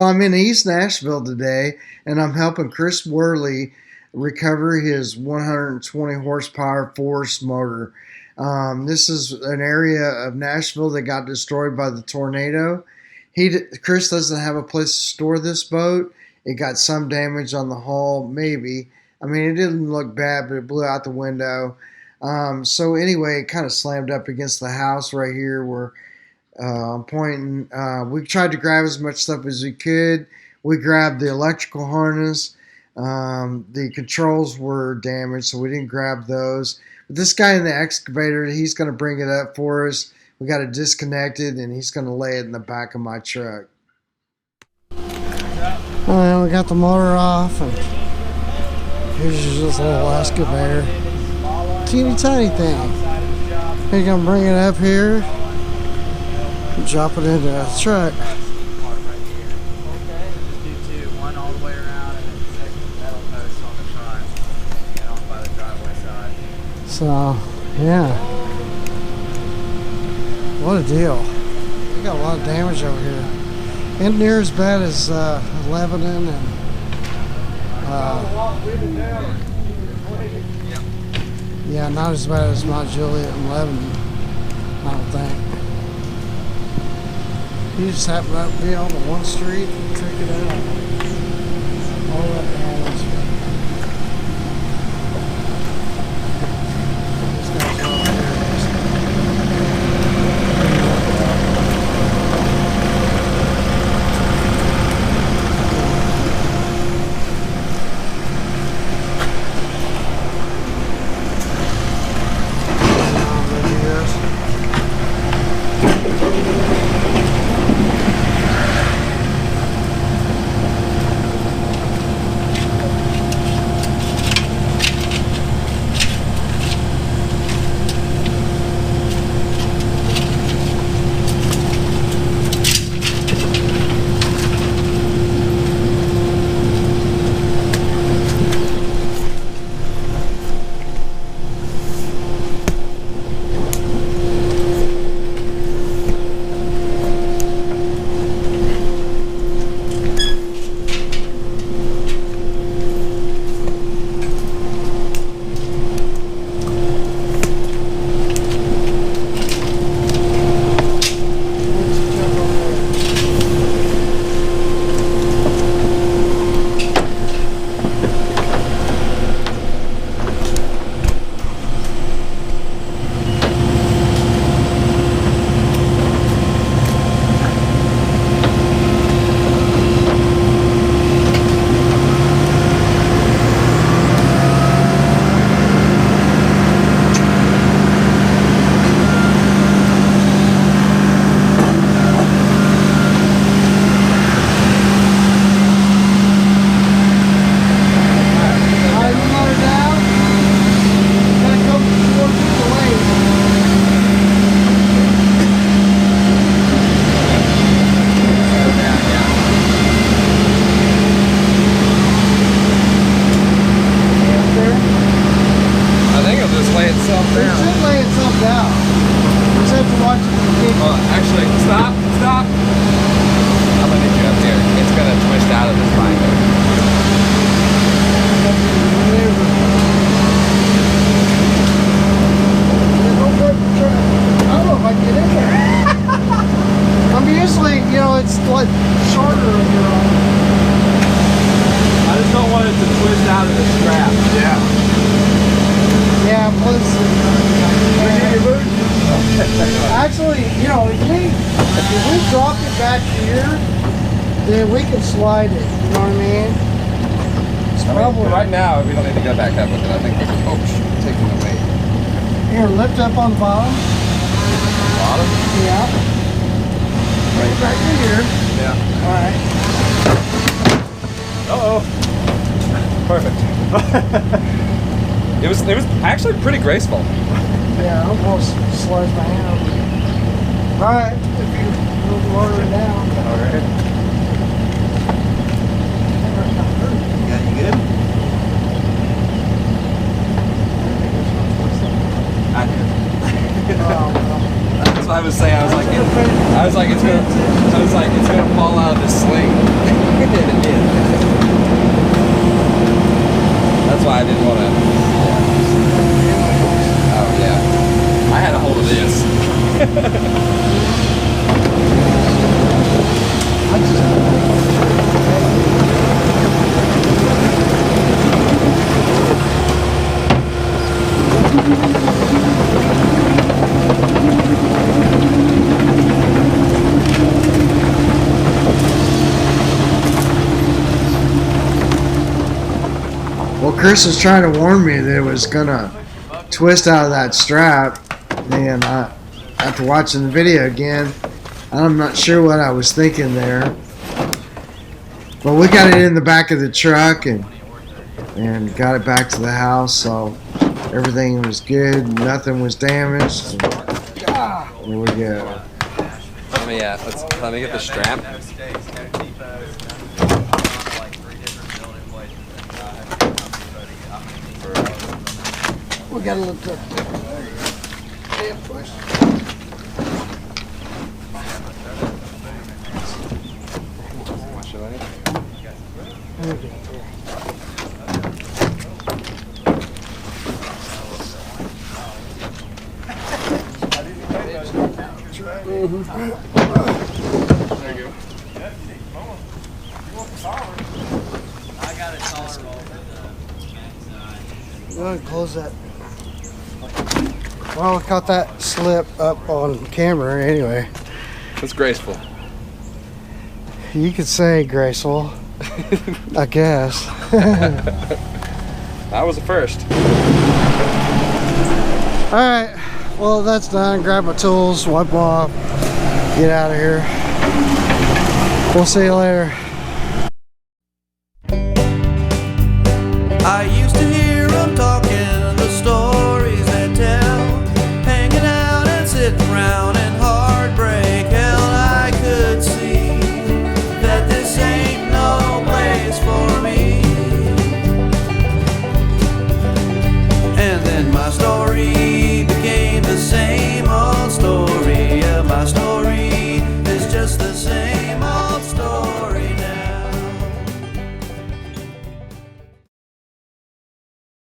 I'm in East Nashville today, and I'm helping Chris Worley recover his 120 horsepower force motor. This is an area of Nashville that got destroyed by the tornado. Chris doesn't have a place to store this boat. It got some damage on the hull, maybe. I mean, it didn't look bad, but it blew out the window. So anyway, it kind of slammed up against the house right here where I'm pointing. We tried to grab as much stuff as we could. We grabbed the electrical harness. The controls were damaged, so we didn't grab those. But this guy in the excavator, he's going to bring it up for us. We got it disconnected, and he's going to lay it in the back of my truck. Well, we got the motor off, and here's just a little excavator. Teeny tiny thing. He's going to bring it up here and drop it into the truck. So, yeah. What a deal. We got a lot of damage over here. Ain't near as bad as Lebanon and yeah, not as bad as Mount Juliet and Lebanon, I don't think. He just happened to be on the one street and took it out. All that damage. Actually, you know, if we dropped it back here, then we can slide it. You know what I mean? It's probably right now we don't need to go back up with it. I think there's a coach taking the weight. Here, lift up on the bottom. Bottom? Yeah. Right here. Yeah. All right. Uh-oh. Perfect. It was actually pretty graceful. Yeah, I almost sliced my hand open. All right, if you move the water down. All right. Yeah, you good? I did. Oh, well. That's what I was saying. I was like, it's gonna fall out of the sling. That's why I didn't want to. Oh yeah, I had a hold of this. Well, Chris was trying to warn me that it was gonna twist out of that strap, and after watching the video again, I'm not sure what I was thinking there. But we got it in the back of the truck and got it back to the house, so everything was good, nothing was damaged. And there we go. Let me get the strap. We got a little damn push. There you go. I got a taller roll for the Go ahead and close that. Well, we caught that slip up on camera anyway. It's graceful. You could say graceful, I guess. That was the first. Alright, well that's done. Grab my tools, wipe them off, get out of here. We'll see you later. I used to hear them talking, the stories they tell, hanging out and sitting around in heartbreak hell. I could see that this ain't no place for me. And then my story